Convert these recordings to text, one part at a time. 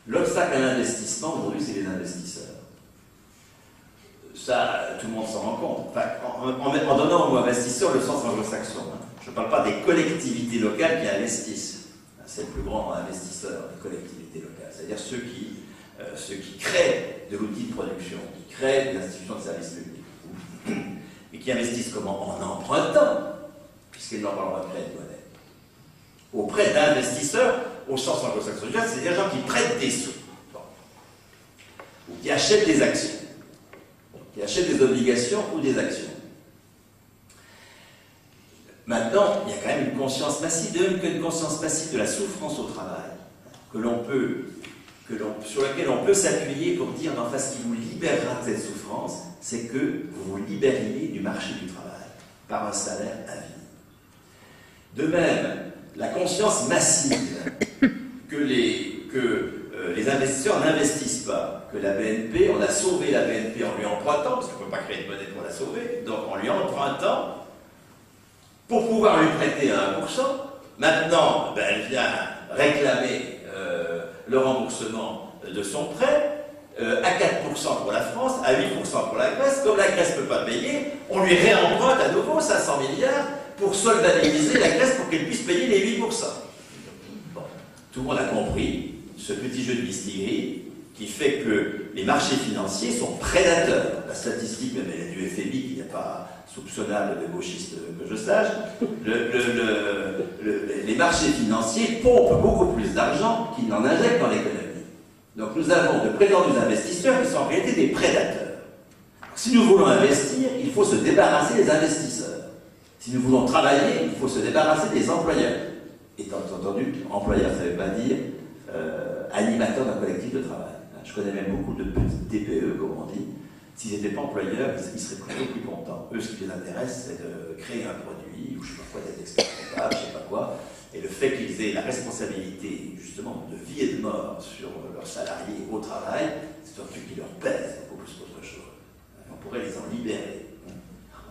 L'obstacle à l'investissement, aujourd'hui, c'est les investisseurs. Ça, tout le monde s'en rend compte. Enfin, en donnant au mot investisseur le sens anglo-saxon. Hein. Je ne parle pas des collectivités locales qui investissent. C'est le plus grand investisseur des collectivités locales. C'est-à-dire ceux qui créent de l'outil de production, qui créent des institutions de services publics. Et qui investissent comment? En empruntant, puisqu'ils n'ont pas le droit de créer de monnaie. Auprès d'investisseurs, au sens anglo-saxon, c'est des gens qui prêtent des sous. Bon. Ou qui achètent des actions. Qui achètent des obligations ou des actions. Maintenant, il y a quand même une conscience passive, de même qu'une conscience passive de la souffrance au travail, sur laquelle on peut s'appuyer pour dire, enfin, ce qui vous libérera de cette souffrance, c'est que vous vous libériez du marché du travail par un salaire à vie. De même, la conscience massive que les investisseurs n'investissent pas, que la BNP, on a sauvé la BNP en lui empruntant, parce qu'on ne peut pas créer de monnaie pour la sauver, donc en lui empruntant, pour pouvoir lui prêter à 1%, maintenant, ben, elle vient réclamer le remboursement de son prêt, à 4% pour la France, à 8% pour la Grèce. Comme la Grèce ne peut pas payer, on lui réemprunte à nouveau 500 milliards pour solvabiliser la Grèce pour qu'elle puisse payer les 8%. Bon. Tout le monde a compris ce petit jeu de mistigris qui fait que les marchés financiers sont prédateurs. La statistique, même elle est du FMI, qui n'est pas soupçonnable de gauchiste que je sache, les marchés financiers pompent beaucoup plus d'argent qu'ils n'en injectent dans l'économie. Donc nous avons de prétendus investisseurs qui sont en réalité des prédateurs. Si nous voulons investir, il faut se débarrasser des investisseurs. Si nous voulons travailler, il faut se débarrasser des employeurs. Étant entendu, employeur, ça ne veut pas dire animateur d'un collectif de travail. Je connais même beaucoup de petites TPE, comme on dit. S'ils n'étaient pas employeurs, ils seraient plutôt plus contents. Eux, ce qui les intéresse, c'est de créer un produit, ou je ne sais pas quoi, d'être expert comptable, je ne sais pas quoi. Et le fait qu'ils aient la responsabilité, justement, de vie et de mort sur leurs salariés au travail, c'est un truc qui leur pèse beaucoup plus qu'autre chose. On pourrait les en libérer,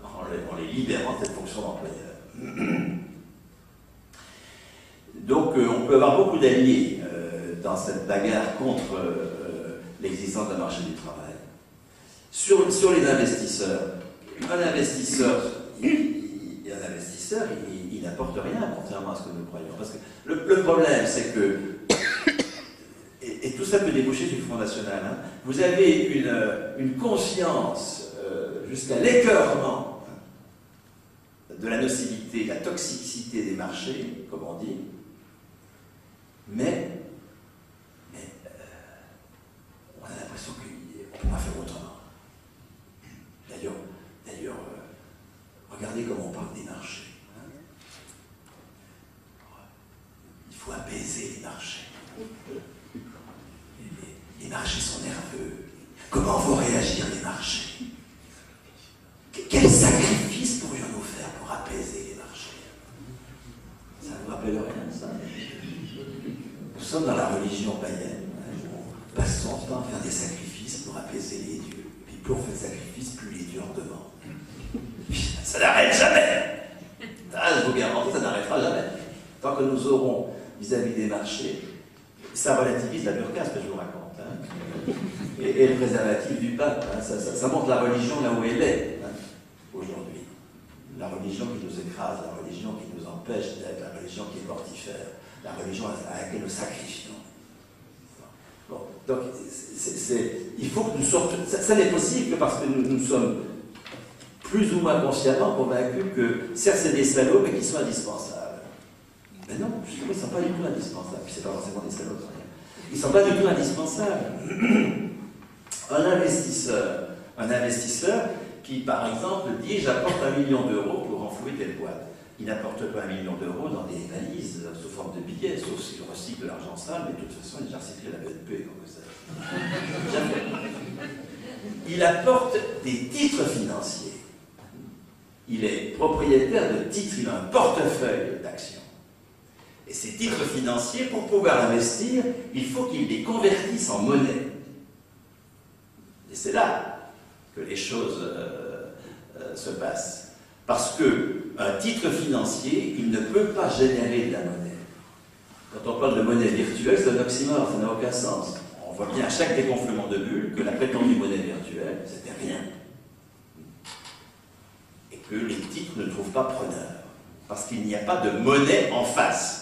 en les libérant de cette fonction d'employeur. Donc, on peut avoir beaucoup d'alliés dans cette bagarre contre l'existence d'un marché du travail. Sur les investisseurs, un investisseur, il n'apporte rien, contrairement à ce que nous croyons. Parce que le problème, c'est que, et tout ça peut déboucher sur le Front National, hein, vous avez une conscience jusqu'à l'écœurement de la nocivité, de la toxicité des marchés, comme on dit, mais on a l'impression qu'on ne peut pas faire autrement. D'ailleurs, regardez comment on parle des marchés. Hein. Il faut apaiser les marchés. Les marchés sont nerveux. Comment vont réagir les marchés? Quel sacrifice pourrions-nous faire pour apaiser les marchés? Ça ne vous rappelle rien, ça? Nous sommes dans la religion païenne. On passe son temps à faire des sacrifices pour apaiser les dieux. Puis plus on fait de sacrifices, plus les dieux en demandent. Ça n'arrête jamais! Ah, je vous garantis, ça n'arrêtera jamais. Tant que nous aurons vis-à-vis des marchés, ça relativise la burqa, ce que je vous raconte. Hein. Et le préservatif du pape, hein, ça montre la religion là où elle est, hein, aujourd'hui. La religion qui nous écrase, la religion qui nous empêche d'être, la religion qui est mortifère, la religion à laquelle nous sacrifions. Bon, donc, il faut que nous sortions. Ça n'est possible que parce que nous sommes plus ou moins consciemment convaincus que, certes, c'est des salauds, mais qu'ils sont indispensables. Mais non, justement, ils ne sont pas du tout indispensables. Puis c'est pas forcément des salauds, rien. Ils ne sont pas du tout indispensables. Un investisseur qui, par exemple, dit j'apporte 1 million d'euros pour renflouer telle boîte. Il n'apporte pas 1 million d'euros dans des valises sous forme de billets, sauf s'il recycle de l'argent sale, mais de toute façon, il a déjà recyclé la BNP, donc ça. Il apporte des titres financiers. Il est propriétaire de titres, il a un portefeuille d'actions. Et ces titres financiers, pour pouvoir investir, il faut qu'il les convertisse en monnaie. Et c'est là que les choses se passent. Parce qu'un titre financier, il ne peut pas générer de la monnaie. Quand on parle de monnaie virtuelle, c'est un oxymore, ça n'a aucun sens. voit bien à chaque dégonflement de bulle que la prétendue monnaie virtuelle, c'était rien. Et que les titres ne trouvent pas preneur. Parce qu'il n'y a pas de monnaie en face.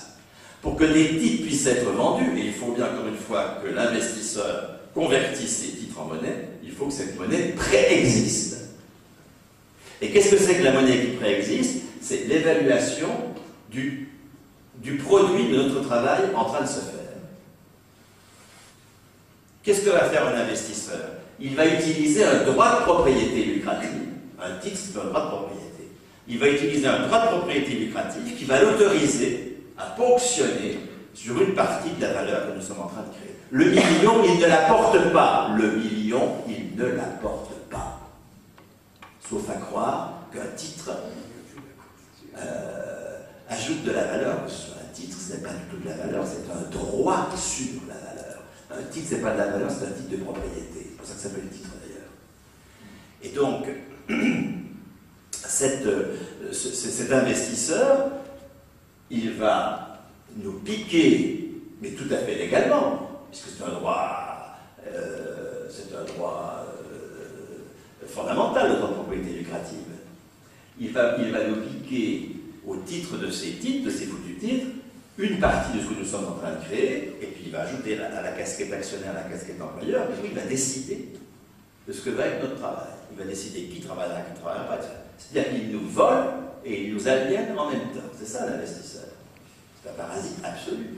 Pour que les titres puissent être vendus, et il faut bien encore une fois que l'investisseur convertisse ces titres en monnaie, il faut que cette monnaie préexiste. Et qu'est-ce que c'est que la monnaie qui préexiste? C'est l'évaluation du produit de notre travail en train de se faire. Qu'est-ce que va faire un investisseur? Il va utiliser un droit de propriété lucratif. Un titre, c'est un droit de propriété. Il va utiliser un droit de propriété lucratif qui va l'autoriser à ponctionner sur une partie de la valeur que nous sommes en train de créer. Le million, il ne l'apporte pas. Le million, il ne l'apporte pas. Sauf à croire qu'un titre ajoute de la valeur. Sur un titre, ce n'est pas du tout de la valeur, c'est un droit sur la valeur. Un titre, ce n'est pas de la valeur, c'est un titre de propriété. C'est pour ça que ça s'appelle titre d'ailleurs. Et donc, cet investisseur, il va nous piquer, mais tout à fait légalement, puisque c'est un droit, fondamental, le droit de propriété lucrative. Il va nous piquer au titre de ces titres, de ces foutus titres, une partie de ce que nous sommes en train de créer, et puis il va ajouter à la casquette actionnaire la casquette employeur, et puis il va décider de ce que va être notre travail. Il va décider qui travaillera, qui ne travaillera pas. C'est-à-dire qu'il nous vole et il nous aliène en même temps. C'est ça l'investisseur. C'est un parasite absolu.